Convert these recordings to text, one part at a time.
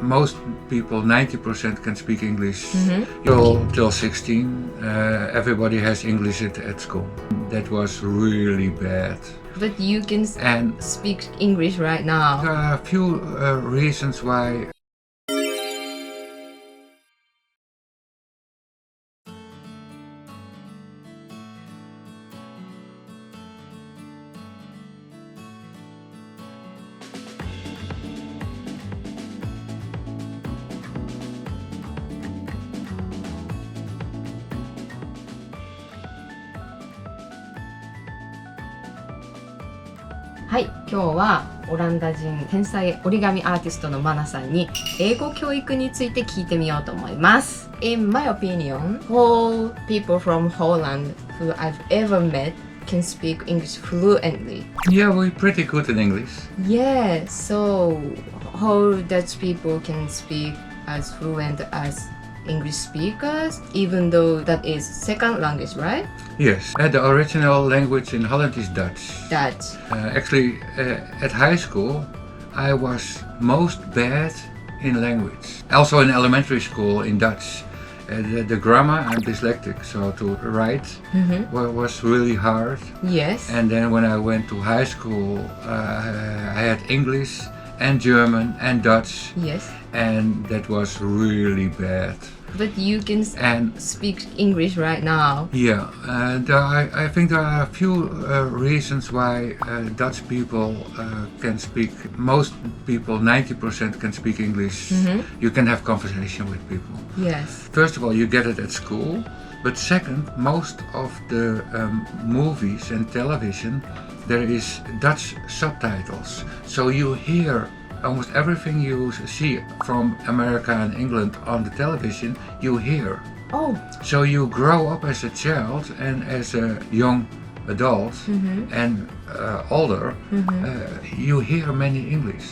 most people, 90% can speak English till 16. Everybody has English at school. That was really bad. But you can speak English right now. There are a few reasons why.はい、今日はオランダ人天才折り紙アーティストのマナさんに英語教育について聞いてみようと思います。In my opinion, all people from Holland who I've ever met can speak English fluently. Yeah, we're pretty good in English. Yeah, so how Dutch people can speak as fluent as English speakers, even though that is second language, right? Yes, the original language in Holland is Dutch. Dutch. Actually, at high school, I was most bad in language. Also in elementary school in Dutch. The grammar, I'm dyslexic, so to write was really hard. Yes. And then when I went to high school, I had English and German and Dutch. Yes. And that was really bad. But you can speak English right now. Yeah, I think there are a few reasons why Dutch people can speak. Most people, 90% can speak English. You can have conversation with people. Yes. First of all, you get it at school. But second, most of the movies and television, there is Dutch subtitles. So you hear almost everything you see from America and England on the television, you hear. Oh. So you grow up as a child and as a young adult and older, you hear many English.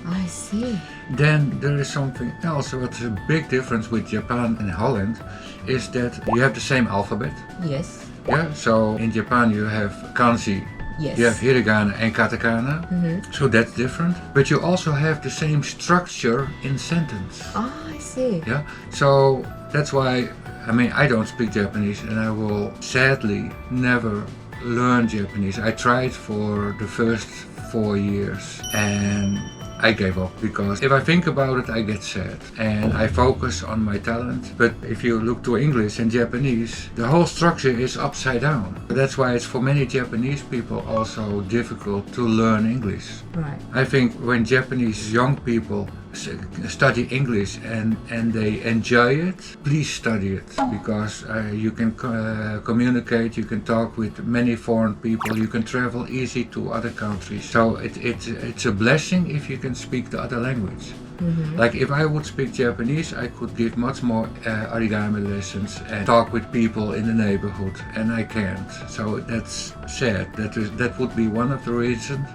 I see. Then there is something else. What's a big difference with Japan and Holland is that you have the same alphabet. Yes. Yeah. So in Japan you have kanji. Yes. You have hiragana and katakana, so that's different. But you also have the same structure in sentence. Ah, I see. Yeah. So that's why, I don't speak Japanese, and I will sadly never learn Japanese. I tried for the first 4 years, and I gave up because if I think about it, I get sad and I focus on my talent. But if you look to English and Japanese, the whole structure is upside down. That's why it's for many Japanese people also difficult to learn English. Right. I think when Japanese young people study English and they enjoy it, please study it because you can communicate, you can talk with many foreign people, you can travel easy to other countries. So it's a blessing if you can speak the other language. Like if I would speak Japanese, I could give much more origami lessons and talk with people in the neighborhood, and I can't. So that's sad. That would be one of the reasons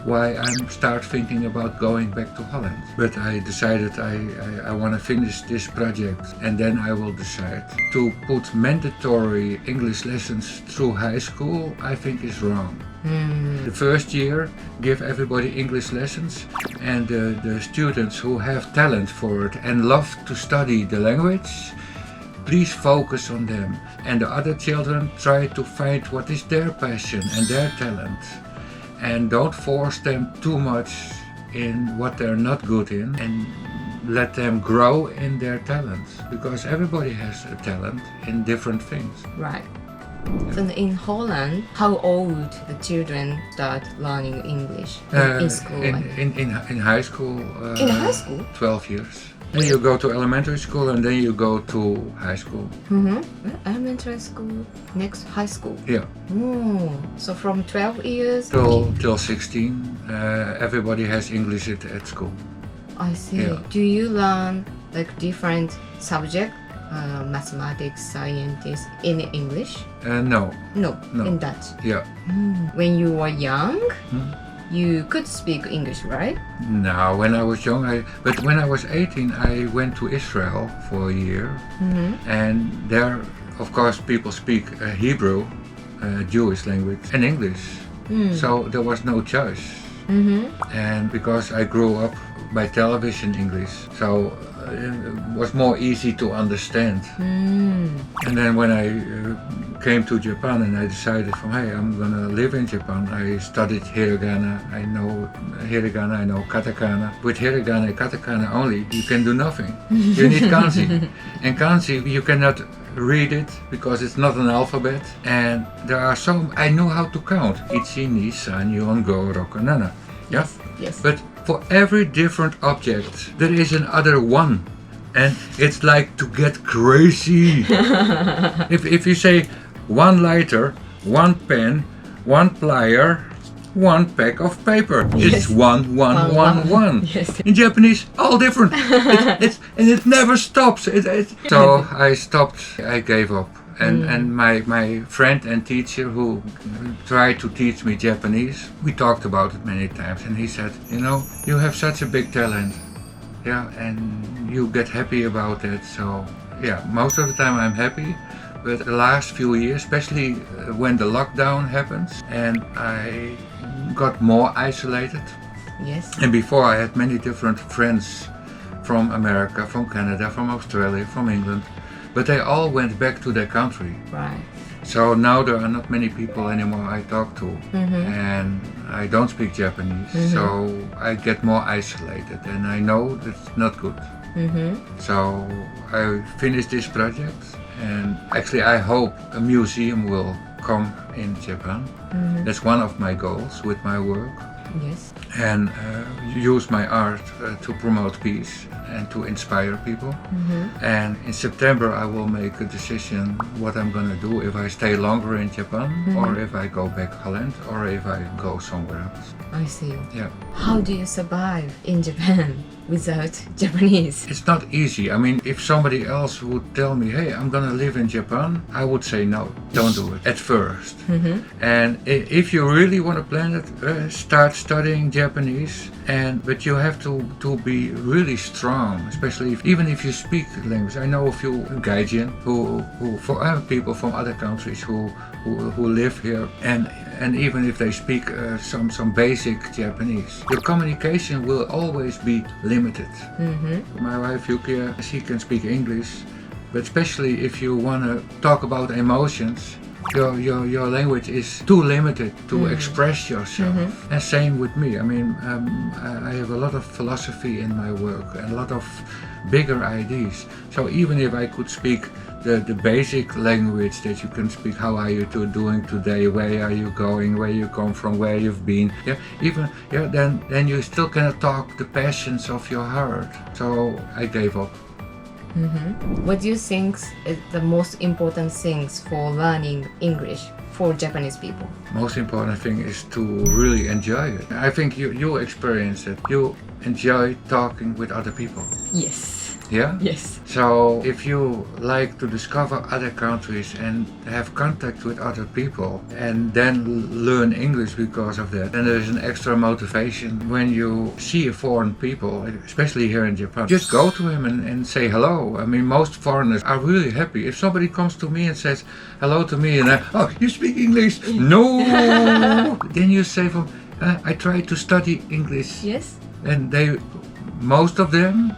why I start thinking about going back to Holland. But I decided I want to finish this project, and then I will decide. To put mandatory English lessons through high school, I think is wrong. The first year, give everybody English lessons, and the students who have talent for it and love to study the language, please focus on them. And the other children try to find what is their passion and their talent. And don't force them too much in what they're not good in, and let them grow in their talent, because everybody has a talent in different things. Right. So in Holland, how old the children start learning English in school? In high school. In high school? 12 years. Then you go to elementary school and then you go to high school. Elementary school, next high school. Yeah. So from 12 years till 16, everybody has English at school. I see. Yeah. Do you learn like different subject, mathematics, science in English? No. No, in Dutch. Yeah. When you were young, you could speak English, right? No, when I was young, but when I was 18, I went to Israel for a year, and there, of course, people speak Hebrew, Jewish language, and English. So there was no choice. And because I grew up by television English, so it was more easy to understand. And then when I came to Japan and I decided hey, I'm gonna live in Japan, I studied hiragana. I know hiragana, I know katakana. With hiragana and katakana only, you can do nothing. You need kanji. And kanji, you cannot read it because it's not an alphabet. And there are some, I know how to count. Ichi, ni, san, yon, go, roku, nana. Yeah? Yes. But for every different object, there is another one. And it's like to get crazy. If you say one lighter, one pen, one plier, one pack of paper, it's one. Yes. In Japanese, all different. And it never stops. So I stopped. I gave up. And my friend and teacher who tried to teach me Japanese, we talked about it many times, and he said, you have such a big talent. Yeah, and you get happy about it. So yeah, most of the time I'm happy. But the last few years, especially when the lockdown happens, and I got more isolated. Yes. And before I had many different friends from America, from Canada, from Australia, from England, but they all went back to their country. Right. So now there are not many people anymore I talk to, and I don't speak Japanese, so I get more isolated, and I know that's not good. So I finished this project, and actually I hope a museum will come in Japan. That's one of my goals with my work. Yes. And use my art to promote peace and to inspire people. And in September I will make a decision what I'm gonna do, if I stay longer in Japan or if I go back Holland or if I go somewhere else. I see. Yeah. How do you survive in Japan without Japanese? It's not easy. I mean, if somebody else would tell me, hey, I'm gonna live in Japan, I would say no, don't do it at first. And if you really want to plan it, start studying Japanese. But you have to be really strong, especially even if you speak the language. I know a few gaijin who for people from other countries who live here, and even if they speak some basic Japanese, your communication will always be limited. My wife Yukia, she can speak English, but especially if you want to talk about emotions, your language is too limited to express yourself. And same with me. I mean, I have a lot of philosophy in my work and a lot of bigger ideas. So even if I could speak the basic language that you can speak, how are you doing today, where are you going, where you come from, where you've been, then you still cannot talk the passions of your heart. So I gave up. What do you think is the most important things for learning English for Japanese people? Most important thing is to really enjoy it. I think you experience it. You enjoy talking with other people. Yes. Yeah? Yes. So if you like to discover other countries and have contact with other people and then learn English because of that, then there's an extra motivation when you see a foreign people, especially here in Japan. Just go to him and say hello. I mean, most foreigners are really happy. If somebody comes to me and says hello to me and oh, you speak English? No! Then you say from, I try to study English. Yes. And most of them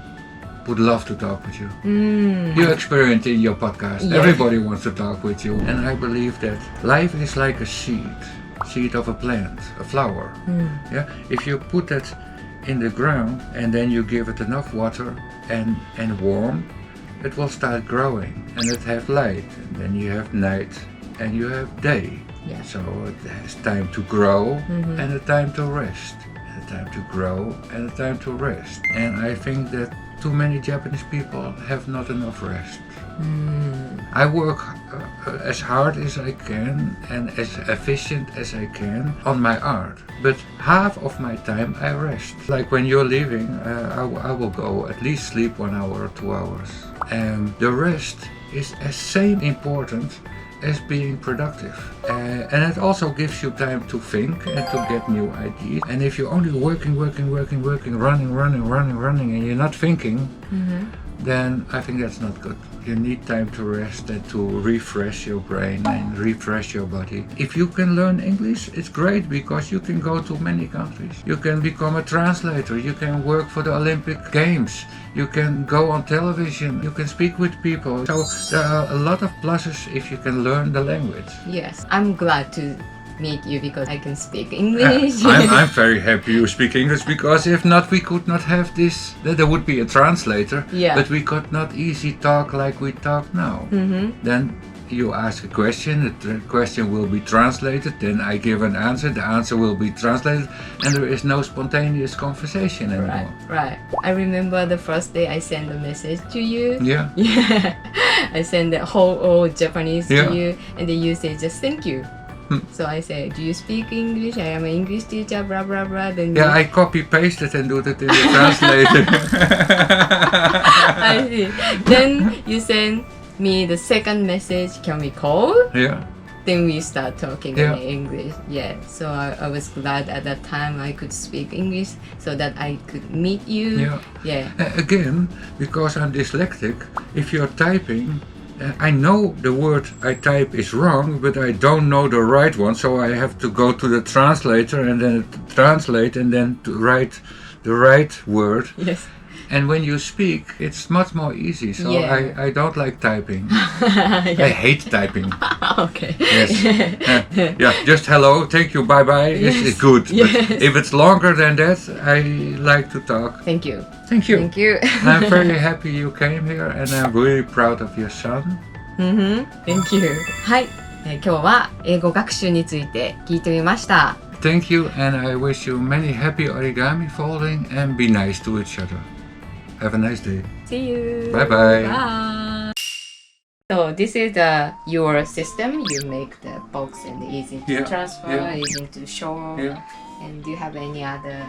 would love to talk with you. You experience in your podcast. Yeah. Everybody wants to talk with you. And I believe that life is like a seed of a plant, a flower. Yeah. If you put that in the ground and then you give it enough water and warm, it will start growing and it have light. And then you have night and you have day. Yeah. So it has time to grow and a time to rest. And a time to grow and a time to rest. And I think that too many Japanese people have not enough rest. I work as hard as I can and as efficient as I can on my art, but half of my time I rest. Like when you're leaving, I will go at least sleep 1 hour or 2 hours. And the rest is as same important as being productive. And it also gives you time to think and to get new ideas. And if you're only working, running, and you're not thinking, then I think that's not good. You need time to rest and to refresh your brain and refresh your body. If you can learn English, it's great because you can go to many countries. You can become a translator. You can work for the Olympic Games. You can go on television. You can speak with people. So there are a lot of pluses if you can learn the language. Yes, I'm glad to meet you because I can speak English. I'm very happy you speak English because if not, we could not have this. There would be a translator, but we could not easy talk like we talk now. Then you ask a question, the question will be translated, then I give an answer, the answer will be translated, and there is no spontaneous conversation anymore. Right. I remember the first day I sent a message to you. Yeah. I sent the whole Japanese to you, and then you say just thank you. So I say, do you speak English? I am an English teacher, blah blah blah. Then I copy paste it and do that in the translator. I see. Then you send me the second message, can we call? Yeah. Then we start talking in English. So I was glad at that time I could speak English so that I could meet you. Again, because I'm dyslexic, if you're typing, I know the word I type is wrong, but I don't know the right one, so I have to go to the translator and then translate and then to write the right word. Yes. And when you speak, it's much more easy, so I don't like typing. I hate typing. Okay. Yes. Just hello, thank you, bye-bye, it's good. But if it's longer than that, I like to talk. Thank you. Thank you. Thank you. I'm very happy you came here and I'm really proud of your son. Thank you. はい、今日は英語学習について聞いてみました。Thank you, and I wish you many happy origami folding and be nice to each other. Have a nice day. See you. Bye-bye. Bye. So this is your system. You make the box and easy to transfer, easy to show. And do you have any other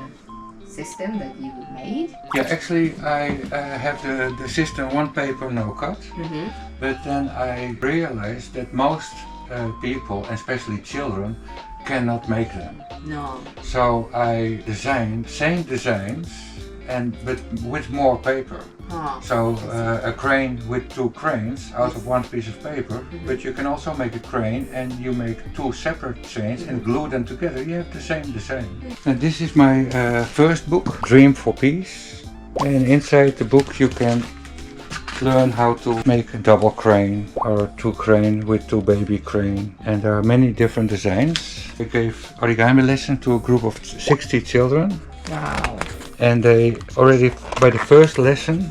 system that you made? Actually I have the system one paper, no cut. But then I realized that most people, especially children, cannot make them. No. So I designed same designs but with more paper. So a crane with two cranes out of one piece of paper, but you can also make a crane and you make two separate chains and glue them together. You have the same design. And this is my first book, Dream for Peace. And inside the book you can learn how to make a double crane or two crane with two baby crane. And there are many different designs. I gave origami lesson to a group of 60 children. Wow. And they already, by the first lesson,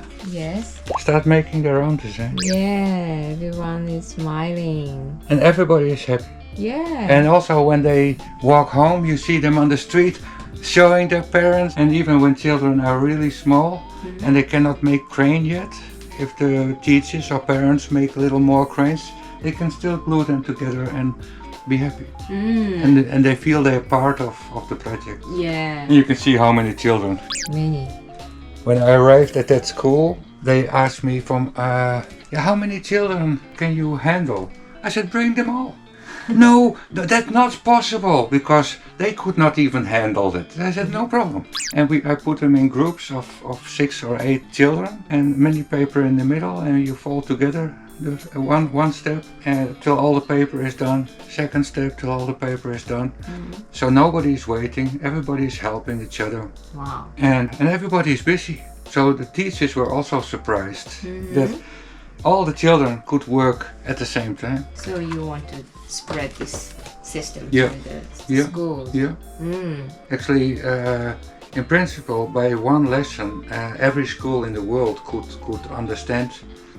start making their own design. Yeah, everyone is smiling. And everybody is happy. And also when they walk home, you see them on the street showing their parents. And even when children are really small and they cannot make crane yet, if the teachers or parents make a little more cranes, they can still glue them together and be happy. And they feel they're part of the project. And you can see how many children. Many. When I arrived at that school, they asked me how many children can you handle? I said, bring them all. No, that's not possible, because they could not even handle it. I said, no problem. And I put them in groups of 6 or 8 children and many paper in the middle, and you fold together. There's one step till all the paper is done. Second step till all the paper is done. So nobody is waiting. Everybody is helping each other. Wow. And everybody is busy. So the teachers were also surprised that all the children could work at the same time. So you want to spread this system to the schools? Actually, in principle, by one lesson, every school in the world could understand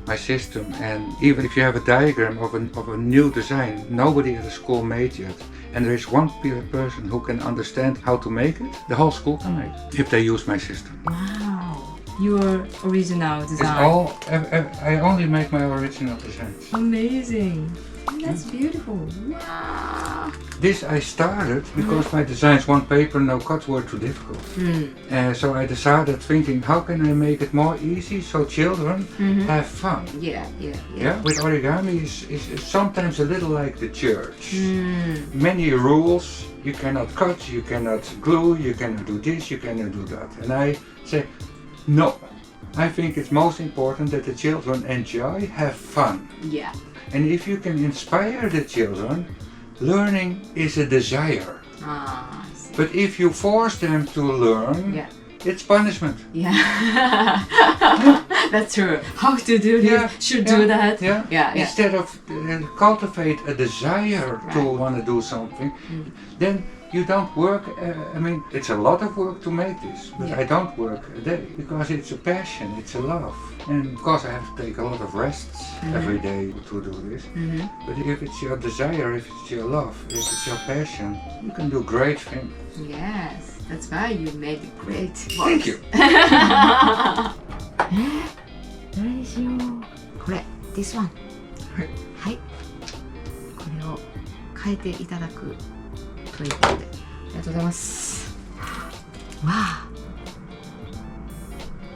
my system. And even if you have a diagram of a new design nobody at the school made yet, and there is one person who can understand how to make it, the whole school can make it if they use my system. Wow, your original design. It's all, I only make my original designs. Amazing. That's beautiful. Wow. This I started because my designs one paper no cuts were too difficult. So I decided thinking, how can I make it more easy so children have fun? Yeah. With origami is sometimes a little like the church. Many rules, you cannot cut, you cannot glue, you cannot do this, you cannot do that. And I say, no, I think it's most important that the children enjoy, have fun. Yeah. And if you can inspire the children, learning is a desire. I see. But if you force them to learn, Yeah. it's punishment. Yeah. That's true. How to do this? Should do that. Yeah. Instead of cultivate a desire to want to do something, then you don't work. I mean, it's a lot of work to make this, but I don't work a day because it's a passion, it's a love. And of course I have to take a lot of rests every day to do this. But if it's your desire, if it's your love, if it's your passion, you can do great things. Yes. That's why you made it great. Thank you. どれにしよう。これ This one。 はい。これを変えていただくということで、ありがとうございます。わあ、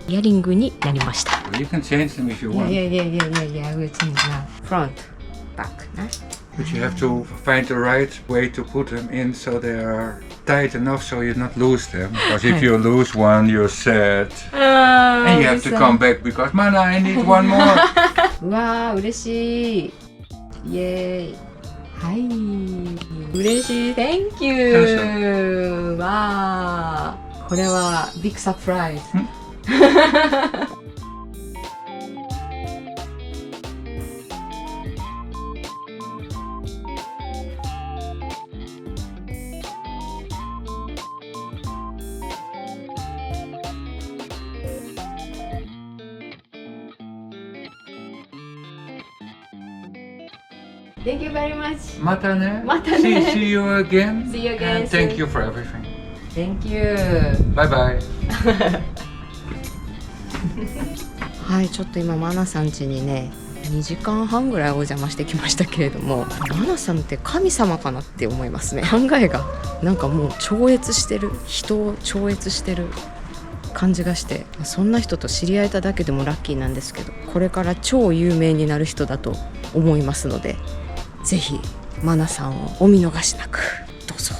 イヤリングになりました。You can change them if you want. Yeah, I will change now. Front, back な。But you have to find the right way to put them in so they are tight enough so you not lose them. Because if you lose one, you're sad. And you have to come back because, Mana, I need one more. うわー、嬉しい。イエーイ。はい。嬉しい。Thank you. わー。これはビッグサプライズ。Thank you very much. またね。またね。See you again. See you again. And thank you for everything. Thank you. Bye bye. はい、ちょっと今マナさん家にね2時間半ぐらいお邪魔してきましたけれども、マナさんって神様かなって思いますね。考えがなんかもう超越してる、人を超越してる感じがして、そんな人と知り合えただけでもラッキーなんですけど、これから超有名になる人だと思いますので、ぜひマナさんをお見逃しなくどうぞ。